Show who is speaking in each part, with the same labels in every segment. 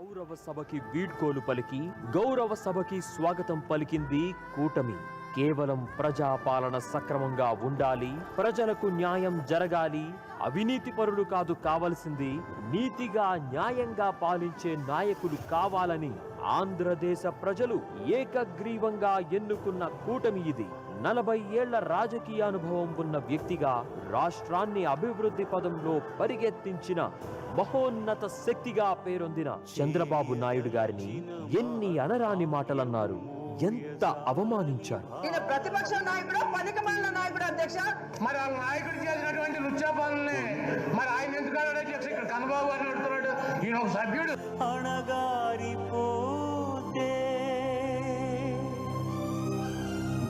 Speaker 1: పౌరవ సభకి వీడ్కోలు పలికి గౌరవ సభకి స్వాగతం పలికింది కూటమి. కేవలం ప్రజాపాలన సక్రమంగా ఉండాలి, ప్రజలకు న్యాయం జరగాలి, అవినీతి పరులు కాదు కావలసింది, నీతిగా న్యాయంగా పాలించే నాయకులు కావాలని ఆంధ్రదేశ ప్రజలు ఏకగ్రీవంగా ఎన్నుకున్న కూటమి ఇది. 40 ఏళ్ల రాజకీయ అనుభవం ఉన్న వ్యక్తిగా రాష్ట్రాన్ని అభివృద్ధి పదంలో పరిగెత్తించిన మహోన్నత శక్తిగా పేరొందిన చంద్రబాబు నాయుడు గారిని ఎన్ని అనరాని మాటలన్నారు, ఎంత అవమానించారు.
Speaker 2: ప్రతిపక్ష నాయకుడు పనికిమాలిన నాయకుడు అధ్యక్ష.
Speaker 3: మరి ఆ నాయకుడు చేసినటువంటి లుచ్చాపాలనే మరి ఆయన ఎందుకు అధ్యక్ష ఇక్కడ కన్నబాబు అని అడుగుతున్నాడు. ఈయన ఒక సభ్యుడు.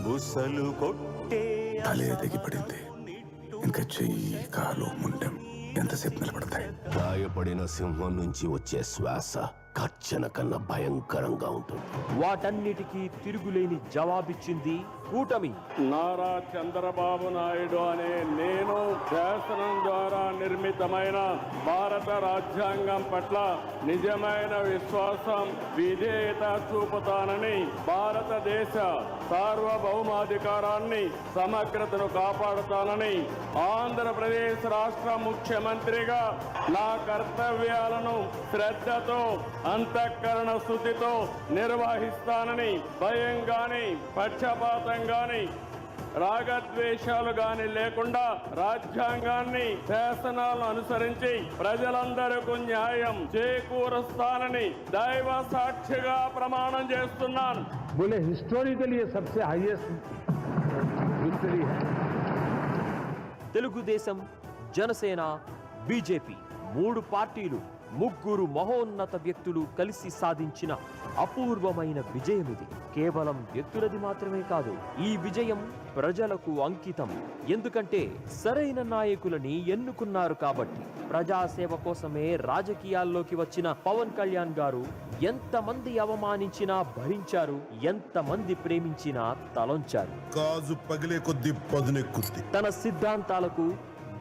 Speaker 4: బుసలు కొట్టే
Speaker 5: తలే తెగిపడింది. ఇంకా చెయ్యి కాలు ముండెం ఎంతసేపు నిలబడతాయి?
Speaker 4: గాయపడిన సింహం నుంచి వచ్చే శ్వాస కర్చన కన్నా భయంకరంగా ఉంటుంది.
Speaker 1: వాటన్నిటికీ తిరుగులేని జవాబిచ్చింది కూటమి.
Speaker 6: నారా చంద్రబాబు నాయుడు అనే నేను శాసనం ద్వారా నిర్మితమైన భారత రాజ్యాంగం పట్ల నిజమైన విశ్వాసం, విధేయత చూపుతానని, భారతదేశ సార్వభౌమాధికారాన్ని, సమగ్రతను కాపాడుతానని, ఆంధ్రప్రదేశ్ రాష్ట్ర ముఖ్యమంత్రిగా నా కర్తవ్యాలను శ్రద్ధతో, అంతఃకరణ శుద్ధితో నిర్వహిస్తానని, భయం గాని, పక్షపాతం గాని, రాగద్వేషాలు గాని లేకుండా రాజ్యాంగాన్ని, శాసనాలను అనుసరించి ప్రజలందరికీ న్యాయం చేకూరుస్తానని దైవ సాక్షిగా ప్రమాణం చేస్తున్నాను.
Speaker 3: बोले हिस्टोरिकली ये सबसे हाईएस्ट विक्ट्री है.
Speaker 1: తెలుగుదేశం, జనసేన, బీజేపీ 3 పార్టీలు, 3 మహోన్నత వ్యక్తులు కలిసి సాధించిన అపూర్వమైన విజయం ఇది. కేవలం వ్యక్తులది మాత్రమే కాదు, ఈ విజయం ప్రజలకు అంకితం. ఎందుకంటే సరైన నాయకులని ఎన్నుకున్నారు కాబట్టి. ప్రజాసేవ కోసమే రాజకీయాల్లోకి వచ్చిన పవన్ కళ్యాణ్ గారు ఎంతమంది అవమానించినా భరించారు, ఎంతమంది ప్రేమించినా తలొంచారు.
Speaker 5: గాజు పగిలే కొద్ది పదునెక్కుద్ది.
Speaker 1: తన సిద్ధాంతాలకు,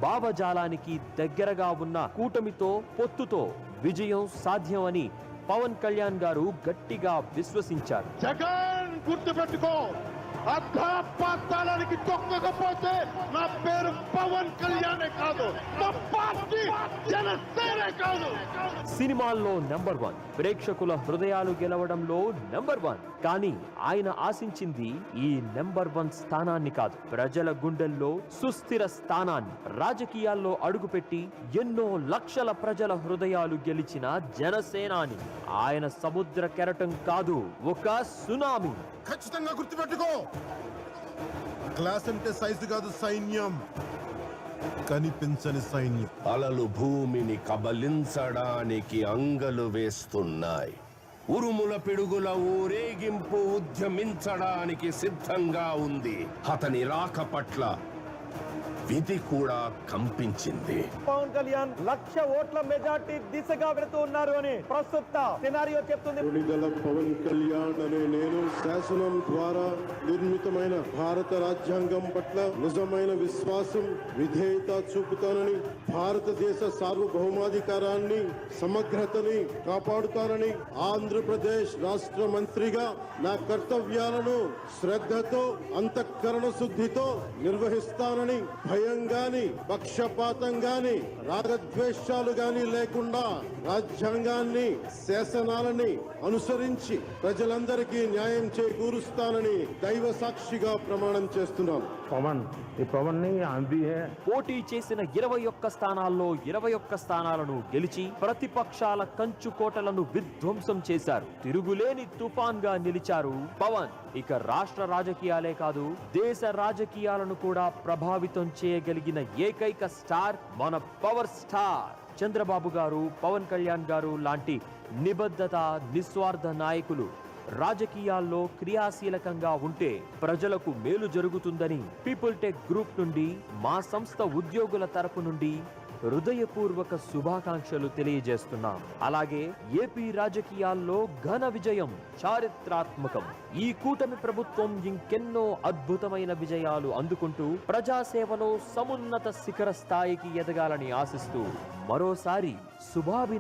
Speaker 1: భావజాలానికి దగ్గరగా ఉన్న కూటమితో, పొత్తుతో విజయం సాధ్యం అని పవన్ కళ్యాణ్ గారు గట్టిగా విశ్వసించారు.
Speaker 7: జగన్ గుర్తుపెట్టుకో, అర్ధపాతాళానికి తొక్కకపోతే నా పేరు పవన్ కళ్యాణే కాదు, నా పార్టీ జనసేనే కాదు.
Speaker 1: సినిమాల్లో నెంబర్ 1, ప్రేక్షకుల హృదయాలు గెలవడంలో నెంబర్ 1. కానీ ఆయన ఆశించింది ఈ నెంబర్ 1 స్థానాన్ని కాదు, ప్రజల గుండెల్లో సుస్థిర స్థానాన్ని. రాజకీయాల్లో అడుగుపెట్టి ఎన్నో లక్షల ప్రజల హృదయాలు గెలిచిన జనసేనాని. ఆయన సముద్ర కెరటం కాదు, ఒక సునామీ.
Speaker 5: ఖచ్చితంగా గుర్తుపెట్టుకో, క్లాస్ అంటే సైజు కాదు, సైన్యం. కనిపించని సైన్యం.
Speaker 4: అలలు భూమిని కబలించడానికి అంగలు వేస్తున్నాయి. ఉరుముల పిడుగుల ఊరేగింపు ఉద్యమించడానికి సిద్ధంగా ఉంది. అతని రాక పట్ల విధి కూడా కంపించింది.
Speaker 8: పవన్ కళ్యాణ్ 1,00,000 ఓట్ల మెజార్టీ దిశగా వెళుతూ ఉన్నారు అని ప్రస్తుత సినారియో చెప్తుంది.
Speaker 7: విడుదల పవన్ కళ్యాణ్ అనే నేను శాసనం ద్వారా నిర్మితమైన భారత రాజ్యాంగం పట్ల నిజమైన విశ్వాసం, విధేయత చూపుతానని, భారతదేశ సార్వభౌమాధికారాన్ని, సమగ్రతని కాపాడుతానని, ఆంధ్రప్రదేశ్ రాష్ట్ర మంత్రిగా నా కర్తవ్యాలను శ్రద్ధతో, అంతఃకరణ శుద్ధితో నిర్వహిస్తానని, భయం గాని, పక్షపాతం గాని, రాగద్వేషాలు గాని లేకుండా రాజ్యాంగాన్ని, శాసనాలని అనుసరించి ప్రజలందరికీ న్యాయం చేకూరుస్తానని దైవ సాక్షిగా ప్రమాణం చేస్తున్నాను.
Speaker 1: పోటీ చేసిన 21 స్థానాల్లో 21 స్థానాలను గెలిచి ప్రతిపక్షాల కంచుకోటలను విధ్వంసం చేశారు. తిరుగులేని తుఫాన్ గా నిలిచారు పవన్. ఇక రాష్ట్ర రాజకీయాలే కాదు, దేశ రాజకీయాలను కూడా ప్రభావితం చేయగలిగిన ఏకైక స్టార్ మన పవర్ స్టార్ చంద్రబాబు గారు. పవన్ కళ్యాణ్ గారు లాంటి నిబద్ధత, నిస్వార్థ నాయకులు రాజకీయాల్లో క్రియాశీలకంగా ఉంటే ప్రజలకు మేలు జరుగుతుందని పీపుల్ టెక్ గ్రూప్ నుండి, మా సంస్థ ఉద్యోగుల తరపు నుండి హృదయపూర్వక శుభాకాంక్షలు తెలియజేస్తున్నాం. అలాగే ఏపీ రాజకీయాల్లో ఘన విజయం, చారిత్రాత్మకం. ఈ కూటమి ప్రభుత్వం ఇంకెన్నో అద్భుతమైన విజయాలు అందుకుంటూ ప్రజాసేవలో సమున్నత శిఖర స్థాయికి ఎదగాలని ఆశిస్తూ మరోసారి శుభాభినందనలు.